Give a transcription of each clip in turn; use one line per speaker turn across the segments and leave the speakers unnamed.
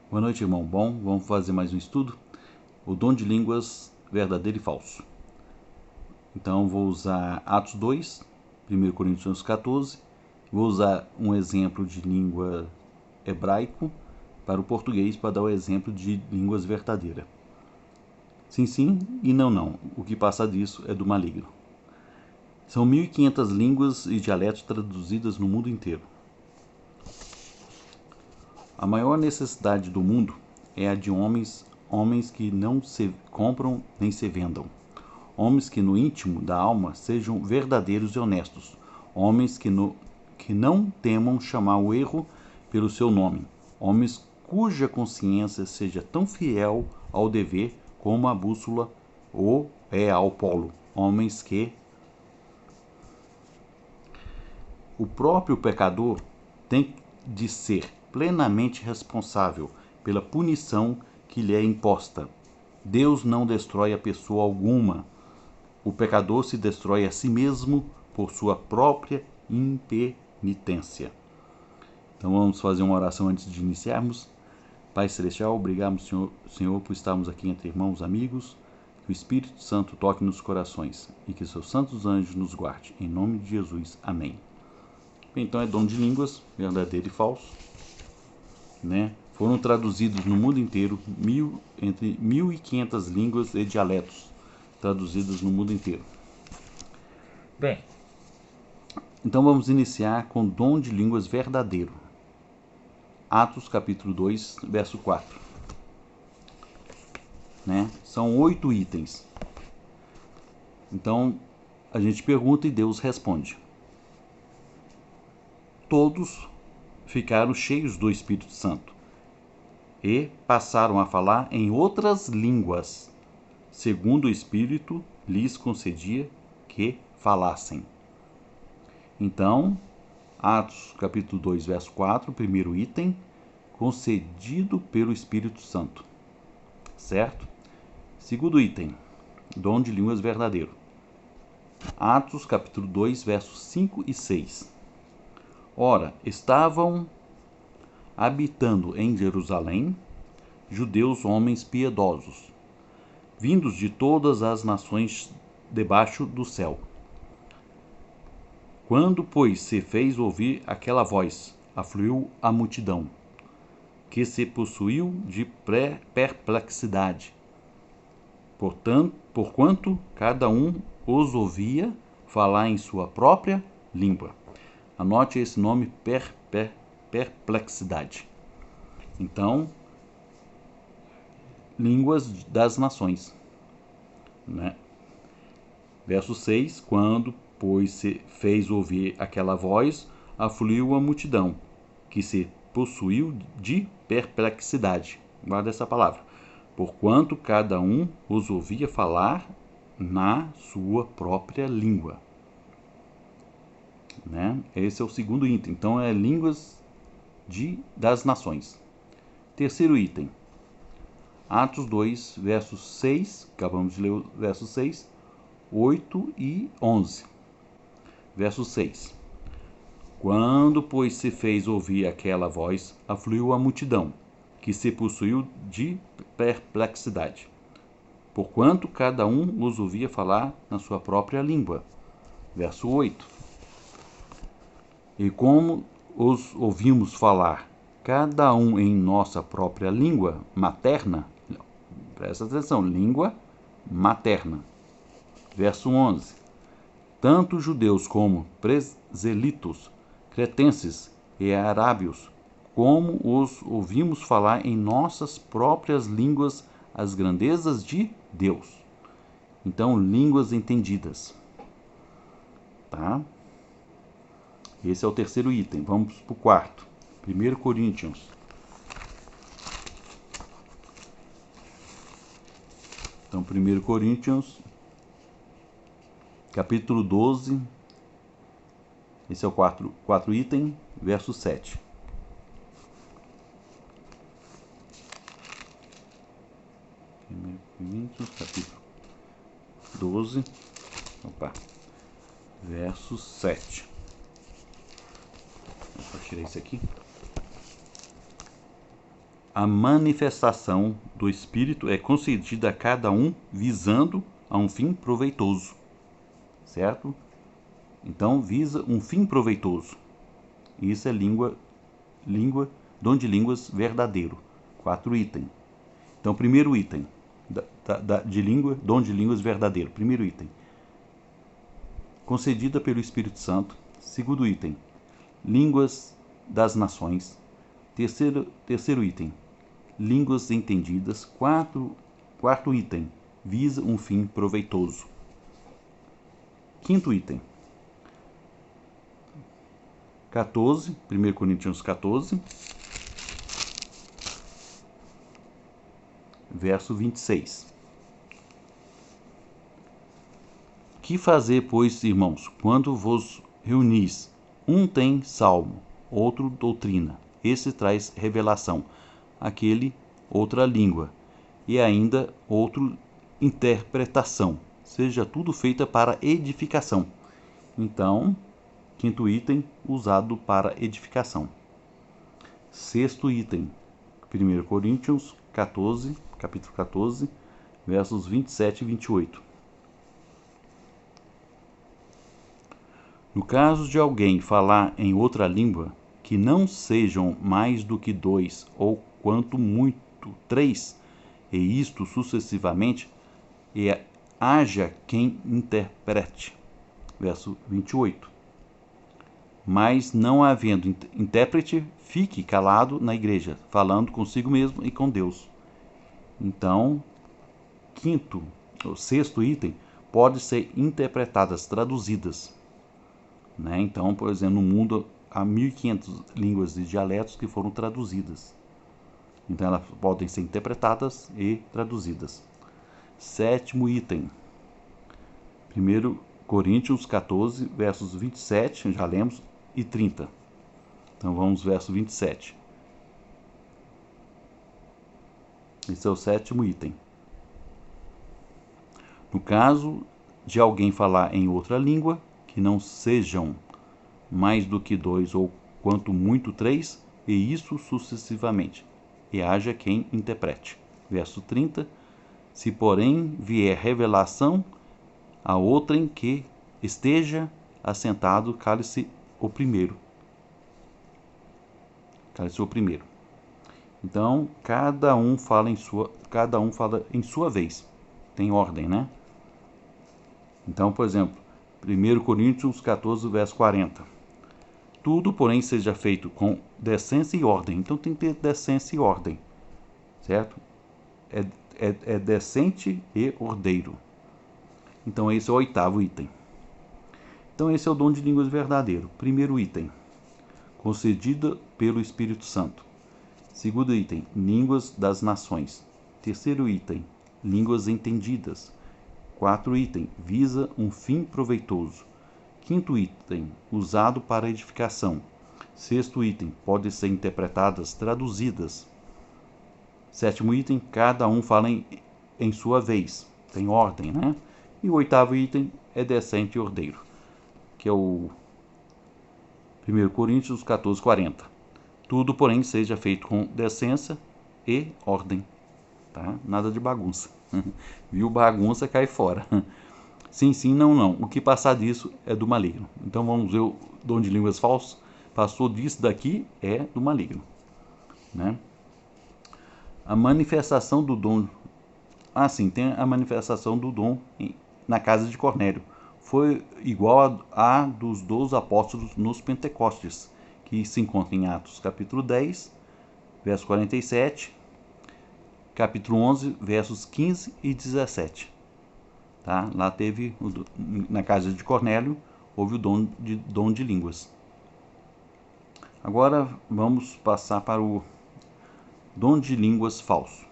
Boa noite, irmão. Bom, vamos fazer mais um estudo. O dom de línguas verdadeiro e falso. Então, vou usar Atos 2, 1 Coríntios 14. Vou usar um exemplo de língua hebraico para o português para dar o exemplo de línguas verdadeira. Sim, sim e não, não. O que passa disso é do maligno. São 1.500 línguas e dialetos traduzidas no mundo inteiro. A maior necessidade do mundo é a de homens que não se compram nem se vendam. Homens que no íntimo da alma sejam verdadeiros e honestos. Homens que não temam chamar o erro pelo seu nome. Homens cuja consciência seja tão fiel ao dever como a bússola ou é ao polo. Homens que o próprio pecador tem de ser plenamente responsável pela punição que lhe é imposta. Deus não destrói a pessoa alguma. O pecador se destrói a si mesmo por sua própria impenitência. Então vamos fazer uma oração antes de iniciarmos. Pai Celestial, obrigado, Senhor, por estarmos aqui entre irmãos, amigos. Que o Espírito Santo toque nos corações e que seus santos anjos nos guarde. Em nome de Jesus. Amém. Então é dom de línguas, verdadeiro e falso, né? Foram traduzidos no mundo inteiro entre 1.500 línguas e dialetos traduzidos no mundo inteiro. Bem, então vamos iniciar com dom de línguas verdadeiro. Atos capítulo 2, verso 4. Né? São 8 itens. Então a gente pergunta e Deus responde. Todos ficaram cheios do Espírito Santo e passaram a falar em outras línguas, segundo o Espírito lhes concedia que falassem. Então, Atos capítulo 2, verso 4, primeiro item, concedido pelo Espírito Santo. Certo? Segundo item, dom de línguas verdadeiro. Atos capítulo 2, versos 5 e 6. Ora, estavam habitando em Jerusalém judeus homens piedosos, vindos de todas as nações debaixo do céu. Quando, pois, se fez ouvir aquela voz, afluiu a multidão, que se possuiu de perplexidade, porquanto cada um os ouvia falar em sua própria língua. Anote esse nome, perplexidade. Então, línguas das nações. Né? Verso 6, quando, pois, se fez ouvir aquela voz, afluiu a multidão, que se possuiu de perplexidade. Guarda essa palavra. Porquanto cada um os ouvia falar na sua própria língua. Né? Esse é o segundo item. Então, é línguas das nações. Terceiro item. Atos 2, versos 6, acabamos de ler o verso 6, 8 e 11. Verso 6. Quando, pois, se fez ouvir aquela voz, afluiu a multidão, que se possuiu de perplexidade, porquanto cada um os ouvia falar na sua própria língua. Verso 8. E como os ouvimos falar, cada um em nossa própria língua materna, presta atenção, língua materna. Verso 11. Tanto judeus como preselitos, cretenses e arábios, como os ouvimos falar em nossas próprias línguas as grandezas de Deus. Então, línguas entendidas. Tá? Esse é o terceiro item. Vamos para o quarto. 1 Coríntios. Então, 1 Coríntios, capítulo 12. Esse é o quarto item, verso 7. 1 Coríntios, capítulo 12. Verso 7. Vou tirar isso aqui. a manifestação do Espírito é concedida a cada um visando a um fim proveitoso, certo? Então, visa um fim proveitoso. Isso é dom de línguas verdadeiro. 4 itens. Então, primeiro item, dom de línguas verdadeiro. Primeiro item, concedida pelo Espírito Santo. Segundo item, línguas das nações. Terceiro item, línguas entendidas. Quarto item, visa um fim proveitoso. Quinto item, 1 Coríntios 14, verso 26. Que fazer, pois, irmãos, quando vos reunis? Um tem salmo, outro doutrina, esse traz revelação, aquele outra língua, e ainda outro interpretação. Seja tudo feita para edificação. Então, quinto item, usado para edificação. Sexto item, 1 Coríntios 14, capítulo 14, versos 27 e 28. No caso de alguém falar em outra língua, que não sejam mais do que 2, ou quanto muito 3, e isto sucessivamente, e haja quem interprete. Verso 28. Mas não havendo intérprete, fique calado na igreja, falando consigo mesmo e com Deus. Então, sexto item, pode ser interpretadas, traduzidas. Né? Então, por exemplo, no mundo há 1.500 línguas e dialetos que foram traduzidas. Então, elas podem ser interpretadas e traduzidas. Sétimo item, 1 Coríntios 14, versos 27, já lemos, e 30. Então, vamos ao verso 27. Esse é o sétimo item. No caso de alguém falar em outra língua, que não sejam mais do que 2 ou quanto muito 3, e isso sucessivamente, e haja quem interprete. Verso 30. Se porém vier revelação a outrem que esteja assentado, cale-se o primeiro. Cale-se o primeiro. Então, cada um fala em sua vez. Tem ordem, né? Então, por exemplo, 1 Coríntios 14, verso 40. Tudo, porém, seja feito com decência e ordem. Então, tem que ter decência e ordem, certo? É decente e ordeiro. Então, esse é o oitavo item. Então, esse é o dom de línguas verdadeiro. Primeiro item, concedida pelo Espírito Santo. Segundo item, línguas das nações. Terceiro item, línguas entendidas. 4 item, visa um fim proveitoso. Quinto item, usado para edificação. Sexto item, pode ser interpretadas, traduzidas. Sétimo item, cada um fala em sua vez. Tem ordem, né? E o oitavo item é decente e ordeiro, que é o 1 Coríntios 14, 40. Tudo, porém, seja feito com decência e ordem. Tá? Nada de bagunça. Viu bagunça, cai fora. Sim, sim, não, não. O que passar disso é do maligno. Então vamos ver o dom de línguas falso. Passou disso daqui é do maligno. Né? A manifestação do dom. Ah, sim, tem a manifestação do dom na casa de Cornélio. Foi igual a dos 12 apóstolos nos Pentecostes, que se encontra em Atos capítulo 10, verso 47, capítulo 11, versos 15 e 17. Tá? Lá teve, na casa de Cornélio, houve o dom de línguas. Agora vamos passar para o dom de línguas falso.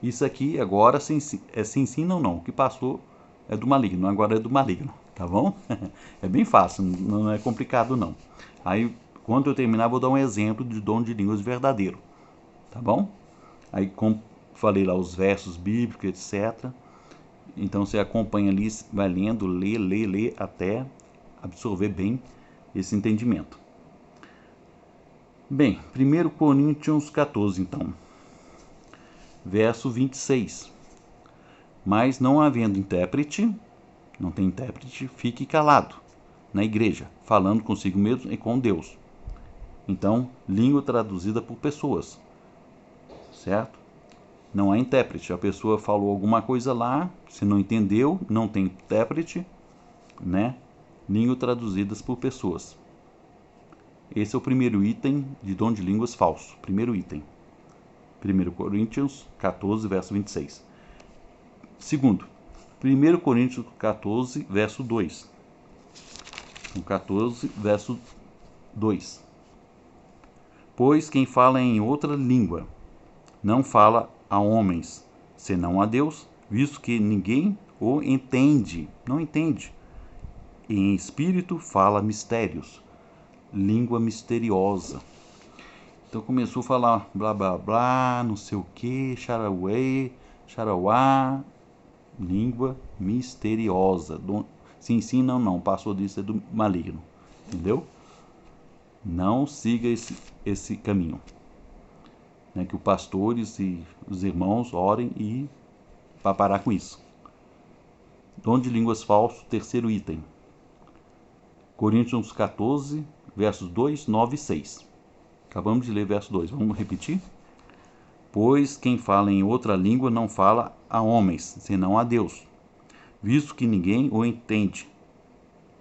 Isso aqui agora é sim, não. O que passou é do maligno, agora é do maligno, tá bom? É bem fácil, não é complicado não. Aí, quando eu terminar, vou dar um exemplo de dom de línguas verdadeiro, tá bom? Aí, como falei lá, os versos bíblicos, etc. Então, você acompanha ali, vai lendo, lê, até absorver bem esse entendimento. Bem, 1 Coríntios 14, então. verso 26. Mas não havendo intérprete, não tem intérprete, fique calado na igreja, falando consigo mesmo e com Deus. Então, língua traduzida por pessoas, certo? Não há intérprete. A pessoa falou alguma coisa lá, se não entendeu, não tem intérprete, né? Língua traduzidas por pessoas. Esse é o primeiro item de dom de línguas falso. Primeiro item. 1 Coríntios 14, verso 26. Segundo, 1 Coríntios 14, verso 2. 14, verso 2. Pois quem fala em outra língua não fala a homens, senão a Deus, visto que ninguém o entende, não entende. E em espírito fala mistérios, língua misteriosa. Então começou a falar blá blá blá, não sei o que, charauê, charauá, língua misteriosa. Sim, sim, não, não, passou disso, é do maligno. Entendeu? Não siga esse caminho. Né, que os pastores e os irmãos orem e para parar com isso. Dom de línguas falso, terceiro item. Coríntios 14, versos 2, 9 e 6. Acabamos de ler verso 2. Vamos repetir? Pois quem fala em outra língua não fala a homens, senão a Deus, visto que ninguém o entende,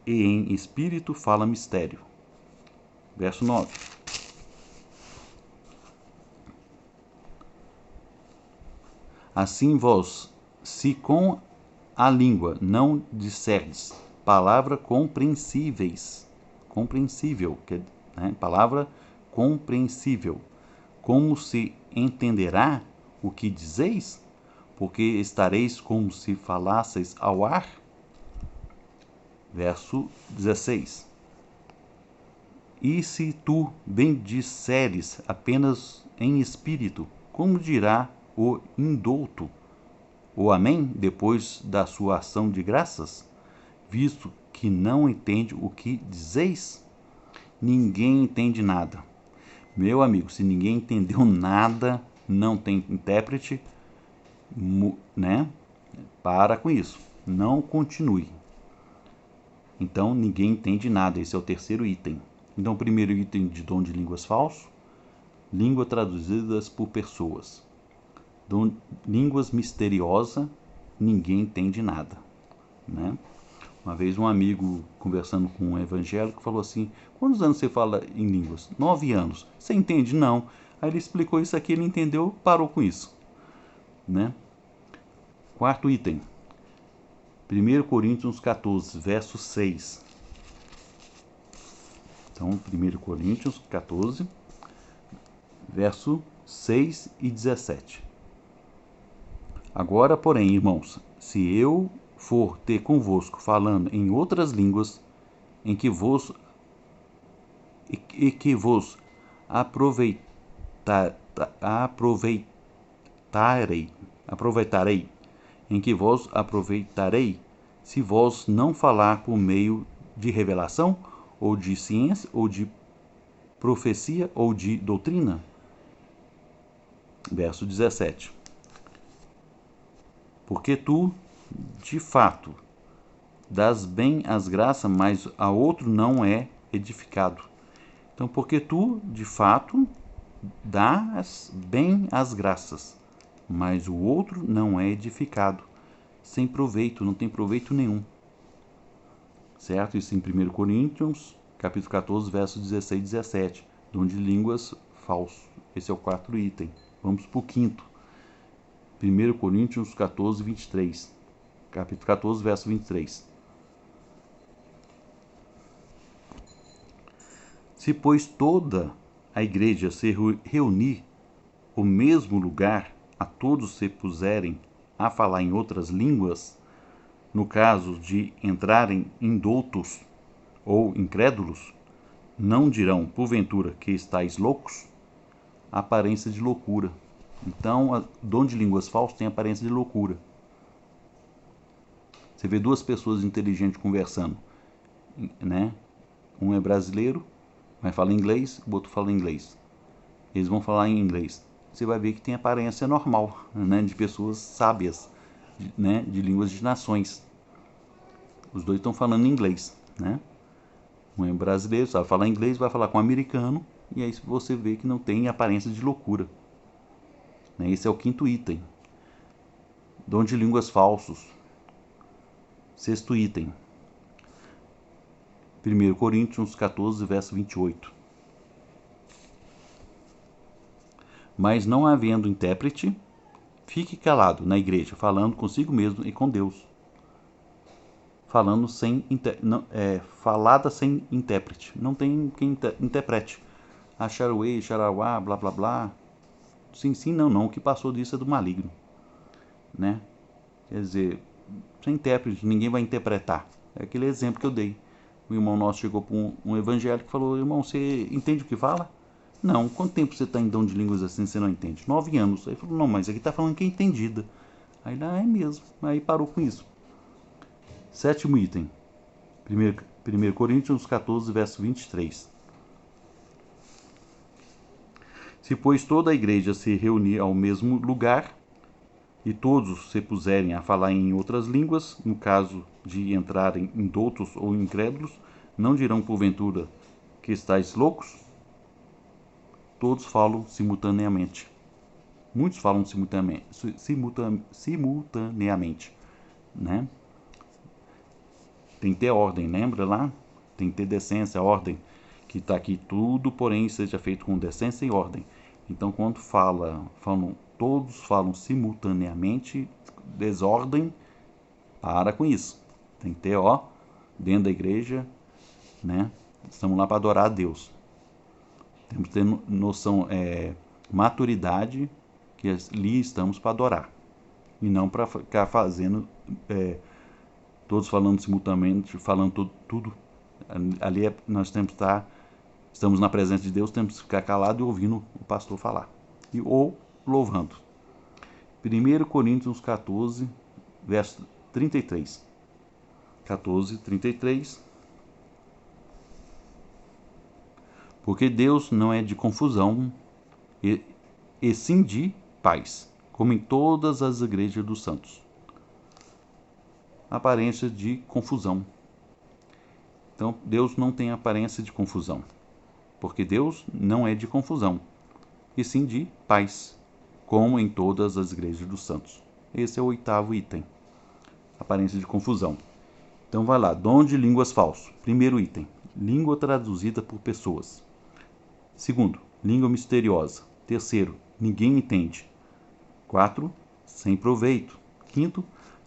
e em espírito fala mistério. Verso 9. Assim vós, se com a língua não disserdes palavra compreensíveis, compreensível, né? Palavra compreensível, como se entenderá o que dizeis? Porque estareis como se falasseis ao ar? Verso 16. E se tu bendisseres apenas em espírito, como dirá o indouto, o amém, depois da sua ação de graças, visto que não entende o que dizeis? Ninguém entende nada. Meu amigo, se ninguém entendeu nada, não tem intérprete, né? Para com isso. Não continue. Então, ninguém entende nada. Esse é o terceiro item. Então, o primeiro item de dom de línguas falso, língua traduzidas por pessoas. Línguas misteriosa, ninguém entende nada, né? Uma vez um amigo conversando com um evangélico falou assim: quantos anos você fala em línguas? 9 anos. Você entende? Não. Aí ele explicou isso aqui, ele entendeu, parou com isso, né? Quarto item. 1 Coríntios 14, verso 6. Então, 1 Coríntios 14, verso 6 e 17. Agora, porém, irmãos, se eu for ter convosco falando em outras línguas, em que vos aproveitarei, em que vos aproveitarei, se vos não falar por meio de revelação, ou de ciência, ou de profecia, ou de doutrina. Verso 17. Porque tu, de fato, dás bem as graças, mas a outro não é edificado. Então, porque tu, de fato, dás bem as graças, mas o outro não é edificado. Sem proveito, não tem proveito nenhum. Certo? Isso em 1 Coríntios, capítulo 14, versos 16 e 17. Dom de línguas falso. Esse é o quarto item. Vamos para o quinto. 1 Coríntios 14, 23. Capítulo 14, verso 23. Se, pois, toda a igreja se reunir no mesmo lugar, a todos se puserem a falar em outras línguas, no caso de entrarem indoutos ou incrédulos, não dirão, porventura, que estáis loucos? Aparência de loucura. Então, o dom de línguas falso tem aparência de loucura. Você vê duas pessoas inteligentes conversando, né? Um é brasileiro, mas fala inglês, o outro fala inglês. Eles vão falar em inglês. você vai ver que tem aparência normal, né, de pessoas sábias, né, de línguas de nações. Os dois estão falando inglês, né? Um é brasileiro, sabe falar inglês, vai falar com um americano, e aí você vê que não tem aparência de loucura. Né? Esse é o quinto item. Dom de línguas falsos. Sexto item. 1 Coríntios 14, verso 28. Mas não havendo intérprete, fique calado na igreja, falando consigo mesmo e com Deus. Falada sem intérprete. Não tem quem interprete. Acharuei, charauá, blá blá blá. Sim, sim, não, não. O que passou disso é do maligno. Né? Quer dizer, sem intérprete, ninguém vai interpretar. É aquele exemplo que eu dei. O irmão nosso chegou para um evangélico e falou: irmão, você entende o que fala? Não. Quanto tempo você está em dom de línguas assim você não entende? 9 anos. Aí ele falou: não, mas aqui está falando que é entendida. Aí ele: é mesmo. Aí parou com isso. Sétimo item. 1 Coríntios 14, verso 23. Se, pois, toda a igreja se reunir ao mesmo lugar, e todos se puserem a falar em outras línguas, no caso de entrarem indoutos ou incrédulos, não dirão porventura que estáis loucos? Todos falam simultaneamente. Muitos falam simultaneamente, né? Tem que ter ordem, lembra lá? Tem que ter decência, ordem, que está aqui tudo, porém seja feito com decência e ordem. Então, quando todos falam simultaneamente, desordem, para com isso. Tem que ter, dentro da igreja, né? Estamos lá para adorar a Deus. Temos que ter noção, maturidade, que ali estamos para adorar. E não para ficar fazendo, todos falando simultaneamente, falando tudo. Ali nós temos que estamos na presença de Deus, temos que ficar calado e ouvindo o pastor falar. Ou louvando. 1 Coríntios 14, verso 33. 14, 33. Porque Deus não é de confusão, e sim de paz, como em todas as igrejas dos santos. Aparência de confusão. Então, Deus não tem aparência de confusão, porque Deus não é de confusão, e sim de paz, como em todas as igrejas dos santos. Esse é o oitavo item. Aparência de confusão. Então vai lá, dom de línguas falso. Primeiro item, língua traduzida por pessoas. Segundo, língua misteriosa. Terceiro, ninguém entende. 4, sem proveito. Quinto,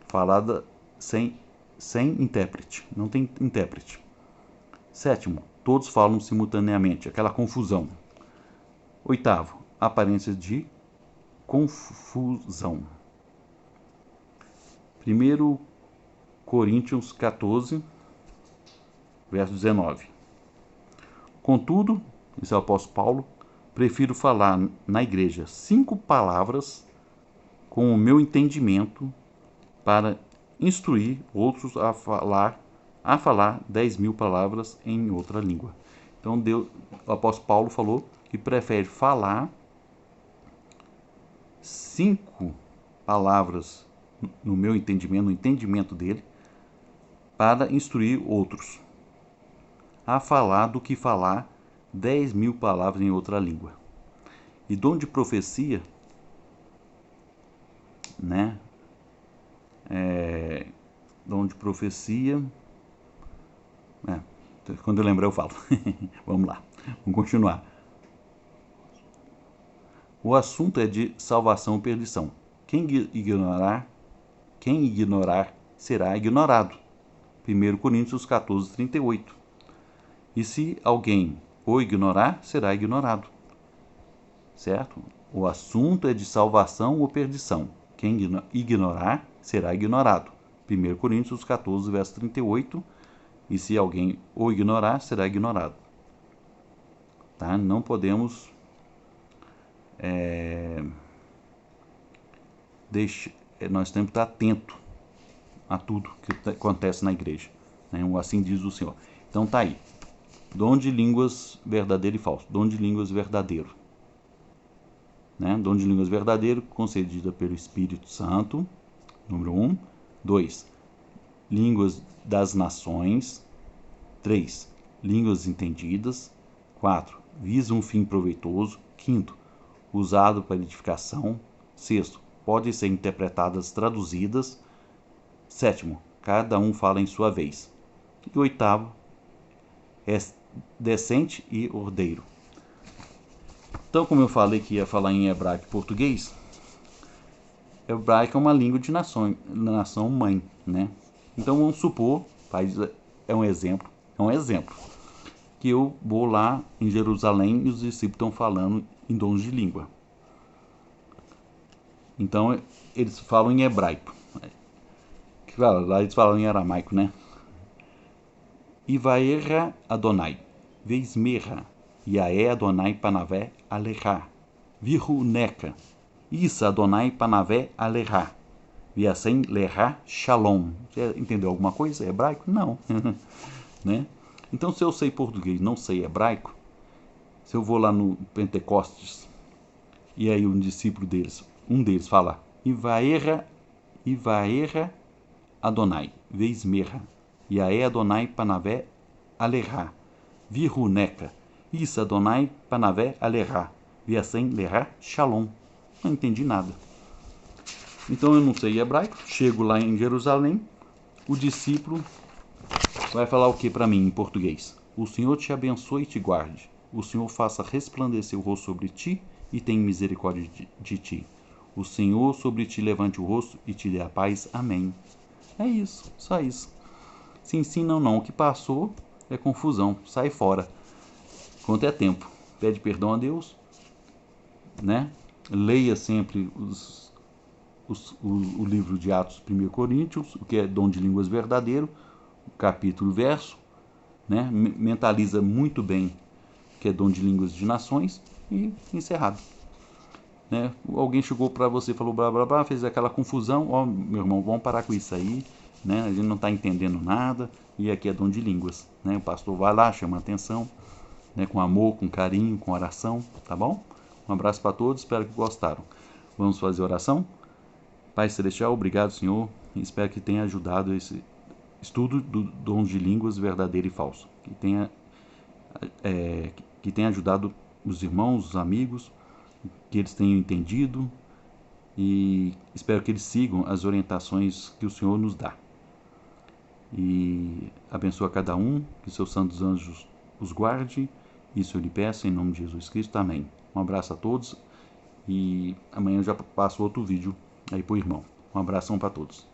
falada sem intérprete. Não tem intérprete. Sétimo, todos falam simultaneamente. Aquela confusão. Oitavo, aparência de confusão. 1 Coríntios 14, verso 19. Contudo, diz o apóstolo Paulo, prefiro falar na igreja 5 palavras com o meu entendimento para instruir outros a falar 10.000 palavras em outra língua. Então o apóstolo Paulo falou que prefere falar 5 palavras no meu entendimento, no entendimento dele, para instruir outros a falar do que falar 10.000 palavras em outra língua. E dom de profecia, né? Dom de profecia. Quando eu lembrar eu falo. Vamos lá, vamos continuar. O assunto é de salvação ou perdição. Quem ignorar será ignorado. 1 Coríntios 14, 38. E se alguém o ignorar, será ignorado. Certo? O assunto é de salvação ou perdição. Quem ignorar, será ignorado. 1 Coríntios 14, verso 38. E se alguém o ignorar, será ignorado. Tá? Não podemos nós temos que estar atento a tudo que acontece na igreja, né? Assim diz o Senhor. Então tá aí, dom de línguas verdadeiro e falso. Dom de línguas verdadeiro. né? Dom de línguas verdadeiro, concedida pelo Espírito Santo, número 1. 2. Línguas das nações. 3. Línguas entendidas. 4. Visa um fim proveitoso. 5. Usado para edificação. 6. Pode ser interpretadas, traduzidas. 7. Cada um fala em sua vez. E 8. É decente e ordeiro. Então, como eu falei que ia falar em hebraico e português, hebraico é uma língua de nação mãe, né? Então vamos supor, é um exemplo, que eu vou lá em Jerusalém e os discípulos estão falando em dons de língua. Então eles falam em hebraico. Lá eles falam em aramaico, né? Ivaera Adonai, Veismerra, Yaé Adonai Panavé Alecha, Viruneka, Isa Adonai Panavé Alecha, Viacem Lecha Shalom. Você entendeu alguma coisa? Hebraico? Não. Né? Então, se eu sei português, não sei hebraico, se eu vou lá no Pentecostes e aí um discípulo deles, fala Ivaera Adonai, Veismerra, Yaé Adonai Panavé Alecha, Viruneka, Isa Adonai Panavé Alecha, Viacem Lecha Shalom. Não entendi nada. Então eu não sei hebraico, chego lá em Jerusalém, o discípulo vai falar o que para mim em português? O Senhor te abençoe e te guarde. O Senhor faça resplandecer o rosto sobre ti e tenha misericórdia de ti. O Senhor sobre ti levante o rosto e te dê a paz. Amém. É isso, só isso. Se ensina ou não, o que passou é confusão, sai fora. Quanto é tempo, pede perdão a Deus, né? Leia sempre o livro de Atos 1 Coríntios, o que é dom de línguas verdadeiro, capítulo, verso, né? Mentaliza muito bem que é dom de línguas de nações e encerrado. Né? Alguém chegou para você e falou blá blá blá, fez aquela confusão, ó, meu irmão, vamos parar com isso aí, né? A gente não está entendendo nada e aqui é dom de línguas, né? O pastor vai lá, chama a atenção, né? Com amor, com carinho, com oração, tá bom? Um abraço para todos, espero que gostaram. Vamos fazer oração? Pai Celestial, obrigado, Senhor, e espero que tenha ajudado esse estudo do dom de línguas verdadeiro e falso, que tenha ajudado os irmãos, os amigos, que eles tenham entendido e espero que eles sigam as orientações que o Senhor nos dá. E abençoa cada um, que seus santos anjos os guarde. Isso eu lhe peço em nome de Jesus Cristo. Amém. Um abraço a todos e amanhã eu já passo outro vídeo aí pro irmão. Um abração para todos.